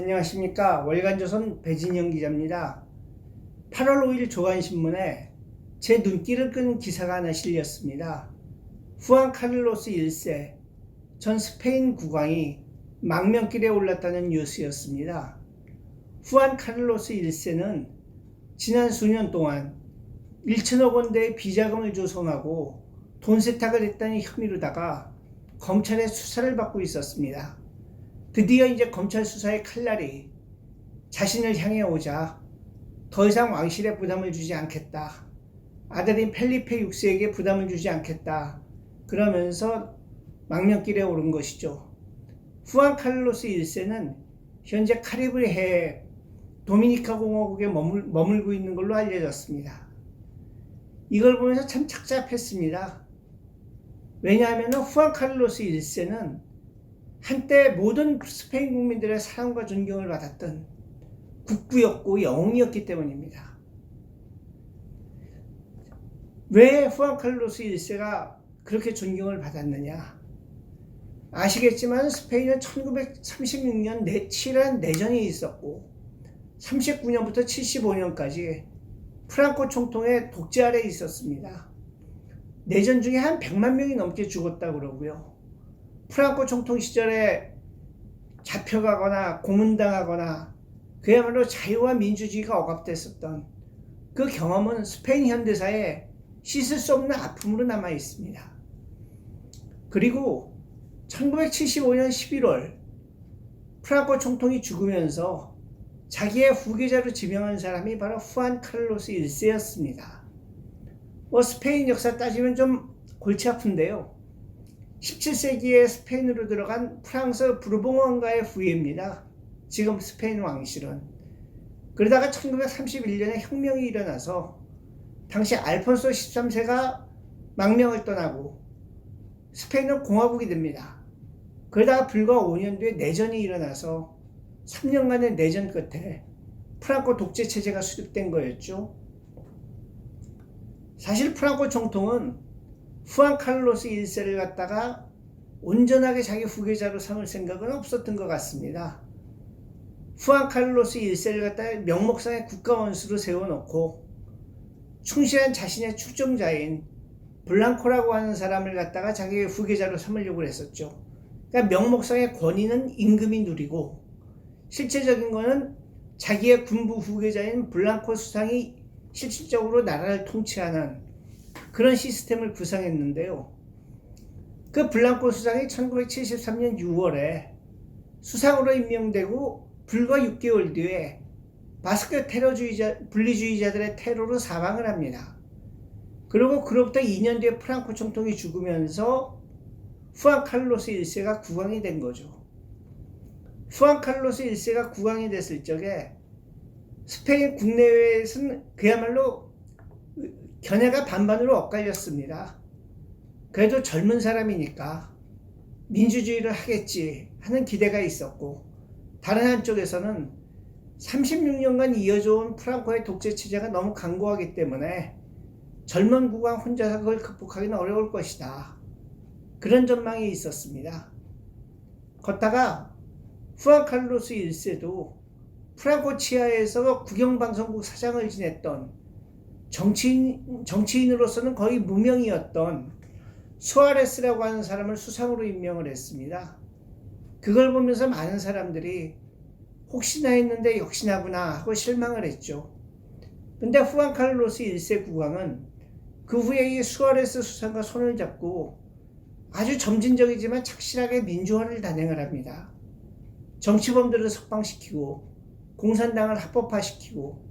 안녕하십니까. 월간조선 배진영 기자입니다. 8월 5일 조간신문에 제 눈길을 끈 기사가 하나 실렸습니다. 후안 카를로스 1세 전 스페인 국왕이 망명길에 올랐다는 뉴스였습니다. 후안 카를로스 1세는 지난 수년 동안 1천억 원대의 비자금을 조성하고 돈 세탁을 했다는 혐의로다가 검찰의 수사를 받고 있었습니다. 드디어 이제 검찰 수사의 칼날이 자신을 향해 오자 더 이상 왕실에 부담을 주지 않겠다. 아들인 펠리페 6세에게 부담을 주지 않겠다. 그러면서 망명길에 오른 것이죠. 후안 카를로스 1세는 현재 카리브해 도미니카 공화국에 머물고 있는 걸로 알려졌습니다. 이걸 보면서 참 착잡했습니다. 왜냐하면 후안 카를로스 1세는 한때 모든 스페인 국민들의 사랑과 존경을 받았던 국부였고 영웅이었기 때문입니다. 왜 후안 카를로스 1세가 그렇게 존경을 받았느냐? 아시겠지만 스페인은 1936년 치열한 내전이 있었고 39년부터 75년까지 프랑코 총통의 독재 아래 있었습니다. 내전 중에 한 100만 명이 넘게 죽었다고 그러고요. 프랑코 총통 시절에 잡혀가거나 고문당하거나 그야말로 자유와 민주주의가 억압됐었던 그 경험은 스페인 현대사에 씻을 수 없는 아픔으로 남아 있습니다. 그리고 1975년 11월 프랑코 총통이 죽으면서 자기의 후계자로 지명한 사람이 바로 후안 카를로스 1세였습니다. 스페인 역사 따지면 좀 골치 아픈데요. 17세기에 스페인으로 들어간 프랑스 부르봉 왕가의 후예입니다. 지금 스페인 왕실은. 그러다가 1931년에 혁명이 일어나서 당시 알폰소 13세가 망명을 떠나고 스페인은 공화국이 됩니다. 그러다가 불과 5년 뒤에 내전이 일어나서 3년간의 내전 끝에 프랑코 독재 체제가 수립된 거였죠. 사실 프랑코 총통은 후안 카를로스 1세를 갖다가 온전하게 자기 후계자로 삼을 생각은 없었던 것 같습니다. 후안 카를로스 1세를 갖다가 명목상의 국가원수로 세워놓고 충실한 자신의 축종자인 블랑코라고 하는 사람을 갖다가 자기의 후계자로 삼으려고 했었죠. 그러니까 명목상의 권위는 임금이 누리고 실제적인 거는 자기의 군부 후계자인 블랑코 수상이 실질적으로 나라를 통치하는 그런 시스템을 구상했는데요. 그 블랑코 수상이 1973년 6월에 수상으로 임명되고 불과 6개월 뒤에 바스크 분리주의자들의 테러로 사망을 합니다. 그리고 그로부터 2년 뒤에 프랑코 총통이 죽으면서 후안 카를로스 1세가 국왕이 된 거죠. 후안 카를로스 1세가 국왕이 됐을 적에 스페인 국내외에서는 그야말로 견해가 반반으로 엇갈렸습니다. 그래도 젊은 사람이니까 민주주의를 하겠지 하는 기대가 있었고, 다른 한쪽에서는 36년간 이어져온 프랑코의 독재 체제가 너무 강고하기 때문에 젊은 국왕 혼자서 그걸 극복하기는 어려울 것이다. 그런 전망이 있었습니다. 걷다가 후안 카를로스 1세도 프랑코 치하에서 국영방송국 사장을 지냈던 정치인으로서는 거의 무명이었던 수아레스라고 하는 사람을 수상으로 임명을 했습니다. 그걸 보면서 많은 사람들이 혹시나 했는데 역시나구나 하고 실망을 했죠. 근데 후안 카를로스 1세 국왕은 그 후에 이 수아레스 수상과 손을 잡고 아주 점진적이지만 착실하게 민주화를 단행을 합니다. 정치범들을 석방시키고 공산당을 합법화시키고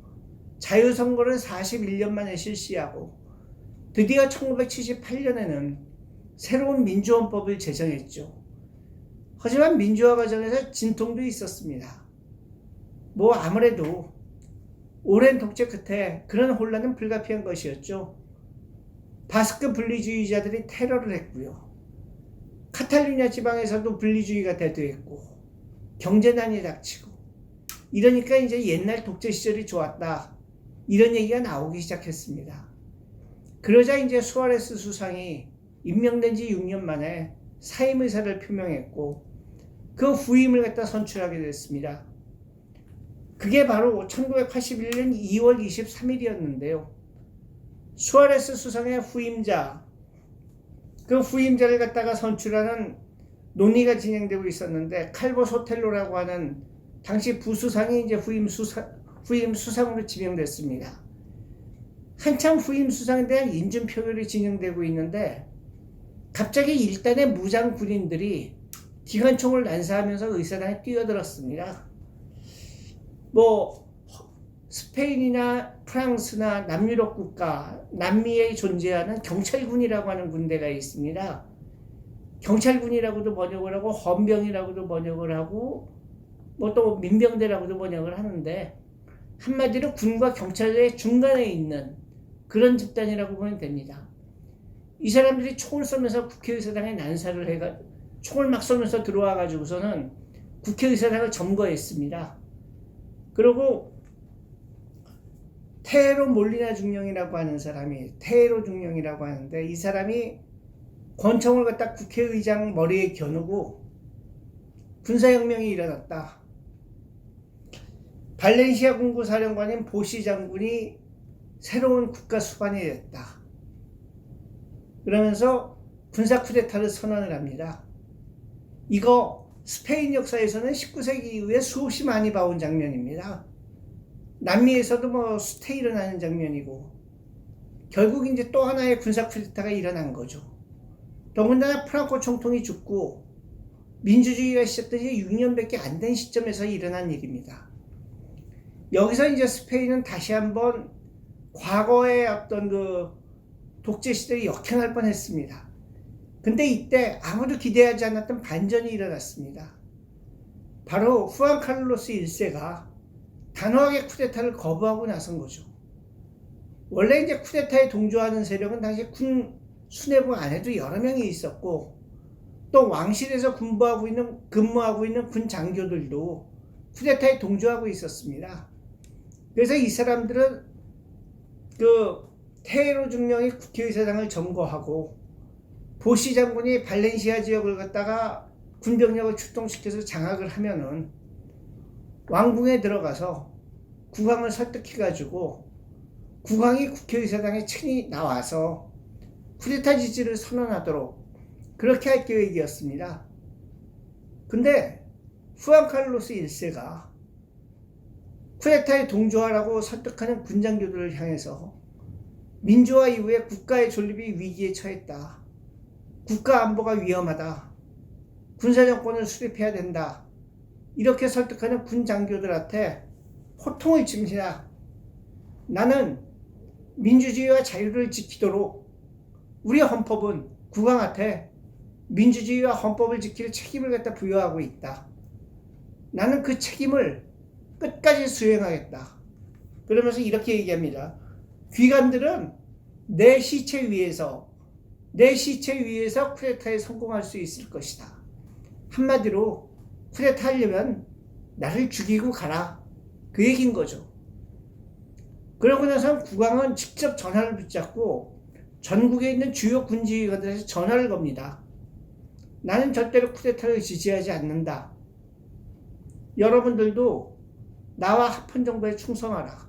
자유선거를 41년 만에 실시하고 드디어 1978년에는 새로운 민주헌법을 제정했죠. 하지만 민주화 과정에서 진통도 있었습니다. 아무래도 오랜 독재 끝에 그런 혼란은 불가피한 것이었죠. 바스크 분리주의자들이 테러를 했고요. 카탈루냐 지방에서도 분리주의가 대두했고 경제난이 닥치고, 이러니까 이제 옛날 독재 시절이 좋았다, 이런 얘기가 나오기 시작했습니다. 그러자 이제 수아레스 수상이 임명된 지 6년 만에 사임 의사를 표명했고 그 후임을 갖다 선출하게 됐습니다. 그게 바로 1981년 2월 23일이었는데요. 수아레스 수상의 후임자, 그 후임자를 갖다가 선출하는 논의가 진행되고 있었는데 칼보 소텔로라고 하는 당시 부수상이 이제 후임 수상으로 지명됐습니다. 한참 후임 수상에 대한 인준 표결이 진행되고 있는데 갑자기 일단의 무장 군인들이 기관총을 난사하면서 의사당에 뛰어들었습니다. 스페인이나 프랑스나 남유럽 국가, 남미에 존재하는 경찰군이라고 하는 군대가 있습니다. 경찰군이라고도 번역을 하고 헌병이라고도 번역을 하고 또 민병대라고도 번역을 하는데 한마디로 군과 경찰의 중간에 있는 그런 집단이라고 보면 됩니다. 이 사람들이 총을 쏘면서 국회의사당에 난사를 해가 총을 막 쏘면서 들어와 가지고서는 국회의사당을 점거했습니다. 그리고 테헤로 몰리나 중령이라고 하는 사람이 테헤로 중령이라고 하는데 이 사람이 권총을 갖다 국회의장 머리에 겨누고 군사혁명이 일어났다. 발렌시아 군구 사령관인 보시 장군이 새로운 국가 수반이 됐다. 그러면서 군사 쿠데타를 선언을 합니다. 이거 스페인 역사에서는 19세기 이후에 수없이 많이 봐온 장면입니다. 남미에서도 수태 일어나는 장면이고 결국 이제 또 하나의 군사 쿠데타가 일어난 거죠. 더군다나 프랑코 총통이 죽고 민주주의가 시작된 지 6년밖에 안 된 시점에서 일어난 일입니다. 여기서 이제 스페인은 다시 한번 과거의 어떤 그 독재 시대에 역행할 뻔했습니다. 근데 이때 아무도 기대하지 않았던 반전이 일어났습니다. 바로 후안 카를로스 1세가 단호하게 쿠데타를 거부하고 나선 거죠. 원래 이제 쿠데타에 동조하는 세력은 당시 군 수뇌부 안에도 여러 명이 있었고 또 왕실에서 근무하고 있는 군 장교들도 쿠데타에 동조하고 있었습니다. 그래서 이 사람들은 그 테헤로 중령이 국회의사당을 점거하고 보시 장군이 발렌시아 지역을 갖다가 군병력을 출동시켜서 장악을 하면은 왕궁에 들어가서 국왕을 설득해가지고 국왕이 국회의사당에 친히 나와서 쿠데타 지지를 선언하도록 그렇게 할 계획이었습니다. 근데 후안 카를로스 1세가 쿠데타에 동조하라고 설득하는 군장교들을 향해서 민주화 이후에 국가의 존립이 위기에 처했다. 국가 안보가 위험하다. 군사정권을 수립해야 된다. 이렇게 설득하는 군 장교들한테 호통을 칩니다. 나는 민주주의와 자유를 지키도록 우리 헌법은 국왕한테 민주주의와 헌법을 지킬 책임을 갖다 부여하고 있다. 나는 그 책임을 끝까지 수행하겠다. 그러면서 이렇게 얘기합니다. 귀관들은 내 시체 위에서 쿠데타에 성공할 수 있을 것이다. 한마디로 쿠데타 하려면 나를 죽이고 가라. 그 얘기인 거죠. 그러고 나서 국왕은 직접 전화를 붙잡고 전국에 있는 주요 군지휘관들에서 전화를 겁니다. 나는 절대로 쿠데타를 지지하지 않는다. 여러분들도 나와 합헌 정부에 충성하라.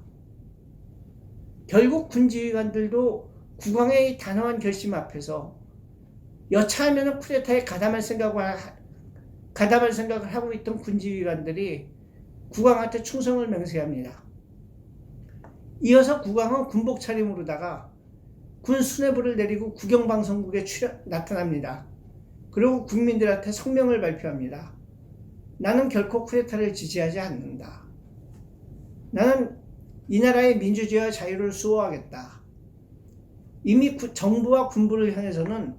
결국 군지휘관들도 국왕의 단호한 결심 앞에서 여차하면 쿠데타에 가담할 생각을 하고 있던 군지휘관들이 국왕한테 충성을 맹세합니다. 이어서 국왕은 군복 차림으로다가 군 수뇌부를 내리고 국영방송국에 나타납니다. 그리고 국민들한테 성명을 발표합니다. 나는 결코 쿠데타를 지지하지 않는다. 나는 이 나라의 민주주의와 자유를 수호하겠다. 이미 정부와 군부를 향해서는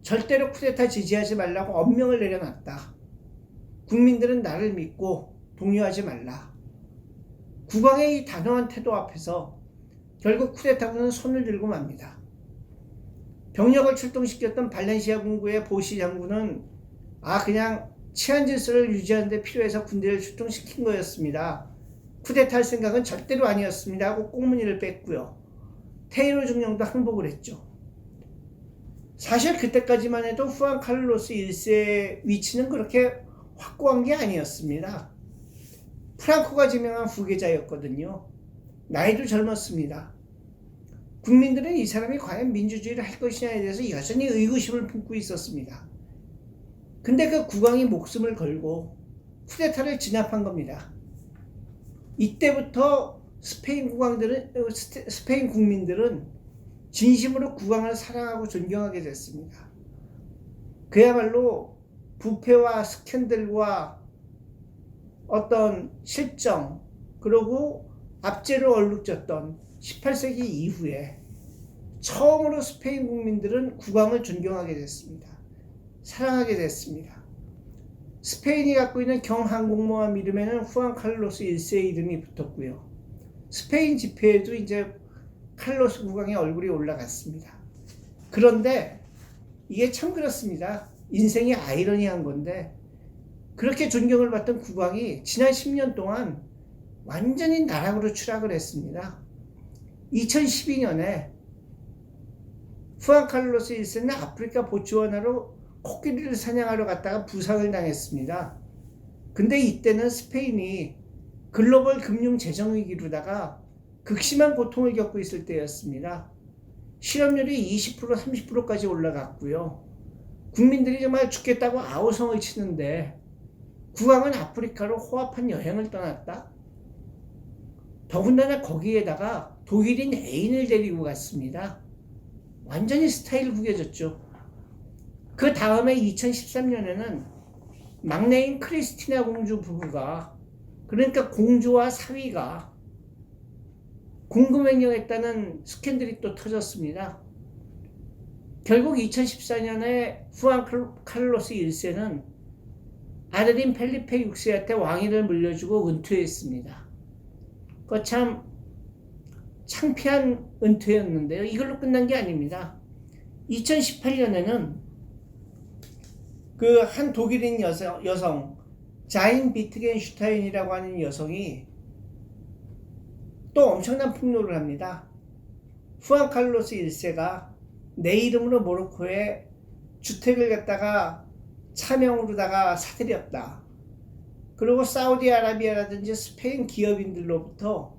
절대로 쿠데타 지지하지 말라고 엄명을 내려놨다. 국민들은 나를 믿고 동요하지 말라. 국왕의 이 단호한 태도 앞에서 결국 쿠데타군은 손을 들고 맙니다. 병력을 출동시켰던 발렌시아 군구의 보시 장군은 그냥 치안 질서를 유지하는 데 필요해서 군대를 출동시킨 거였습니다. 쿠데타 할 생각은 절대로 아니었습니다 하고 꽁무니를 뺐고요. 테헤로 중령도 항복을 했죠. 사실 그때까지만 해도 후안 카를로스 1세의 위치는 그렇게 확고한 게 아니었습니다. 프랑코가 지명한 후계자였거든요. 나이도 젊었습니다. 국민들은 이 사람이 과연 민주주의를 할 것이냐에 대해서 여전히 의구심을 품고 있었습니다. 근데 그 국왕이 목숨을 걸고 쿠데타를 진압한 겁니다. 이때부터 스페인 국민들은 진심으로 국왕을 사랑하고 존경하게 됐습니다. 그야말로 부패와 스캔들과 어떤 실정, 그리고 압제로 얼룩졌던 18세기 이후에 처음으로 스페인 국민들은 국왕을 존경하게 됐습니다. 사랑하게 됐습니다. 스페인이 갖고 있는 경항공모함 이름에는 후안 칼로스 1세의 이름이 붙었고요. 스페인 지폐에도 이제 칼로스 국왕의 얼굴이 올라갔습니다. 그런데 이게 참 그렇습니다. 인생이 아이러니한 건데 그렇게 존경을 받던 국왕이 지난 10년 동안 완전히 나락으로 추락을 했습니다. 2012년에 후안 칼로스 1세는 아프리카 보츠와나로 코끼리를 사냥하러 갔다가 부상을 당했습니다. 근데 이때는 스페인이 글로벌 금융 재정 위기로다가 극심한 고통을 겪고 있을 때였습니다. 실업률이 20% 30%까지 올라갔고요. 국민들이 정말 죽겠다고 아우성을 치는데 국왕은 아프리카로 호화판 여행을 떠났다. 더군다나 거기에다가 독일인 애인을 데리고 갔습니다. 완전히 스타일 구겨졌죠. 그 다음에 2013년에는 막내인 크리스티나 공주 부부가, 그러니까 공주와 사위가 공금횡령했다는 스캔들이 또 터졌습니다. 결국 2014년에 후안 칼로스 1세는 아들인 펠리페 6세한테 왕위를 물려주고 은퇴했습니다. 그거 참 창피한 은퇴였는데요. 이걸로 끝난 게 아닙니다. 2018년에는 그 한 독일인 여성 자인 비트겐슈타인이라고 하는 여성이 또 엄청난 폭로를 합니다. 후안 칼로스 1세가 내 이름으로 모로코에 주택을 갖다가 차명으로다가 사들였다. 그리고 사우디아라비아라든지 스페인 기업인들로부터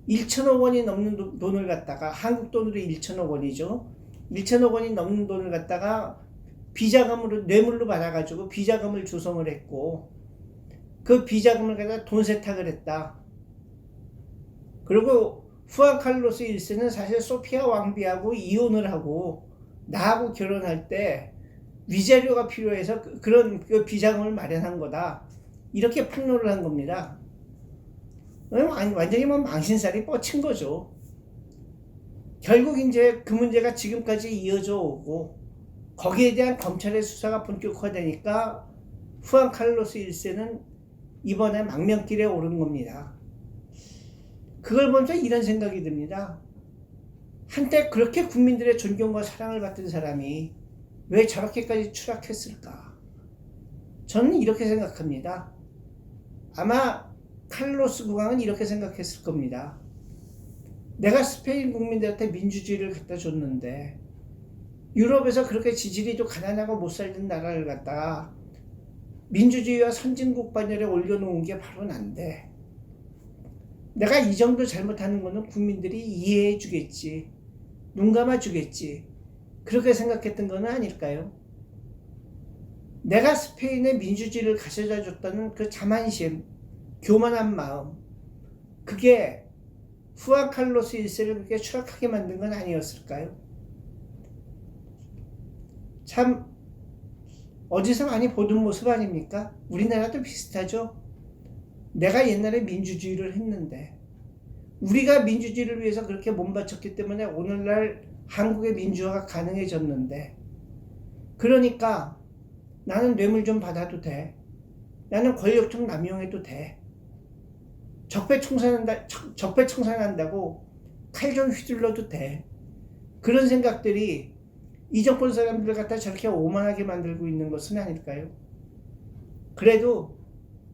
1천억 원이 넘는 돈을 갖다가, 한국 돈으로 1천억 원이죠. 1천억 원이 넘는 돈을 갖다가 비자금으로, 뇌물로 받아가지고 비자금을 조성을 했고, 그 비자금을 갖다가 돈 세탁을 했다. 그리고 후안 칼로스 1세는 사실 소피아 왕비하고 이혼을 하고 나하고 결혼할 때 위자료가 필요해서 그런 비자금을 마련한 거다. 이렇게 폭로를 한 겁니다. 완전히 망신살이 뻗친 거죠. 결국 이제 그 문제가 지금까지 이어져 오고 거기에 대한 검찰의 수사가 본격화되니까 후안 칼로스 1세는 이번에 망명길에 오른 겁니다. 그걸 보면서 이런 생각이 듭니다. 한때 그렇게 국민들의 존경과 사랑을 받던 사람이 왜 저렇게까지 추락했을까? 저는 이렇게 생각합니다. 아마 칼로스 국왕은 이렇게 생각했을 겁니다. 내가 스페인 국민들한테 민주주의를 갖다 줬는데 유럽에서 그렇게 지질이도 가난하고 못 살던 나라를 갖다가 민주주의와 선진국 반열에 올려놓은 게 바로 난데, 내가 이 정도 잘못하는 거는 국민들이 이해해 주겠지, 눈 감아 주겠지, 그렇게 생각했던 건 아닐까요? 내가 스페인에 민주주의를 가져다 줬다는 그 자만심, 교만한 마음, 그게 후안 칼로스 1세를 그렇게 추락하게 만든 건 아니었을까요? 참 어디서 많이 보던 모습 아닙니까? 우리나라도 비슷하죠. 내가 옛날에 민주주의를 했는데, 우리가 민주주의를 위해서 그렇게 몸바쳤기 때문에 오늘날 한국의 민주화가 가능해졌는데, 그러니까 나는 뇌물 좀 받아도 돼, 나는 권력 좀 남용해도 돼, 적폐청산한다고 칼 좀 휘둘러도 돼, 그런 생각들이 이 정권 사람들을 갖다 저렇게 오만하게 만들고 있는 것은 아닐까요? 그래도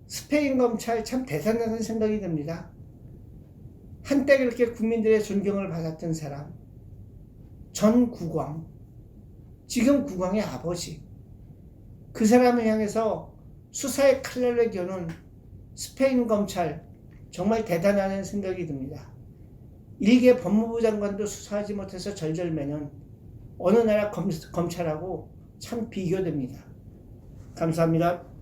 스페인 검찰 참 대단하다는 생각이 듭니다. 한때 그렇게 국민들의 존경을 받았던 사람, 전 국왕, 지금 국왕의 아버지, 그 사람을 향해서 수사의 칼날을 겨눈 스페인 검찰 정말 대단하다는 생각이 듭니다. 일개 법무부 장관도 수사하지 못해서 절절매는 어느 나라 검찰하고 참 비교됩니다. 감사합니다.